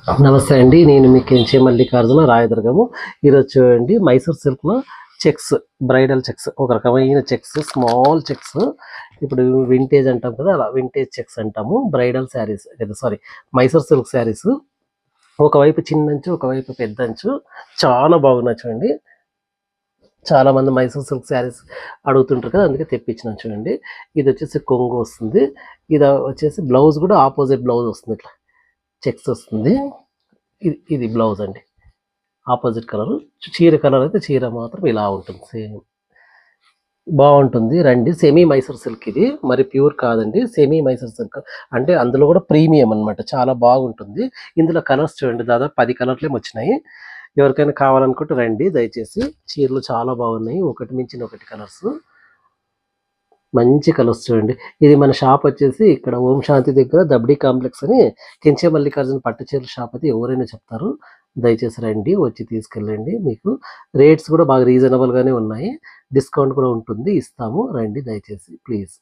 నమస్తే అండి. నేను మీ కెంచే మల్లికార్జున రాయదుర్గము. ఈరోజు చూడండి మైసూర్ సిల్క్‌లో చెక్స్, బ్రైడల్ చెక్స్, ఒక రకమైన చెక్స్, స్మాల్ చెక్స్. ఇప్పుడు వింటేజ్ అంటాం కదా! అలా వింటేజ్ చెక్స్ అంటాము. Bridal saris sorry, Mysore silk saris. ఒకవైపు చిన్నంచు, ఒకవైపు పెద్దంచు. చాలా బాగున్నాయి చూడండి. చాలా మంది మైసూర్ సిల్క్ శారీస్ అడుగుతుంటారు కదా! అందుకే తెప్పించినాను చూడండి. ఇది వచ్చేసి కొంగు వస్తుంది. ఇది వచ్చేసి బ్లౌజ్ కూడా ఆపోజిట్ బ్లౌజ్ వస్తుంది. ఇట్లా చెక్స్ వస్తుంది. ఇది బ్లౌజ్ అండి. Opposite colour. చీర కలర్ అయితే చీర మాత్రం ఇలా ఉంటుంది సేమ్. బావుంటుంది. రండి. సెమీ మైసూర్ సిల్క్ ఇది. మరి ప్యూర్ కాదండి. Semi Mysore silk. అంటే అందులో కూడా ప్రీమియం అనమాట. చాలా బాగుంటుంది. ఇందులో కలర్స్ చూడండి, దాదాపు 10 కలర్లేమొచ్చినాయి. ఎవరికైనా కావాలనుకుంటే రండి దయచేసి. చీరలు చాలా బాగున్నాయి. ఒకటి మించిన ఒకటి కలర్స్. మంచి కలర్స్ చూడండి. ఇది మన షాప్ వచ్చేసి ఇక్కడ ఓం శాంతి దగ్గర దబ్డి కాంప్లెక్స్ అని, కెంచే మల్లికార్జున పట్టు చీరల షాప్ అది ఎవరైనా చెప్తారు. దయచేసి రండి, వచ్చి తీసుకెళ్ళండి. మీకు రేట్స్ కూడా బాగా రీజనబుల్‌గానే ఉన్నాయి. డిస్కౌంట్ కూడా ఉంటుంది. ఇస్తాము. రండి దయచేసి ప్లీజ్.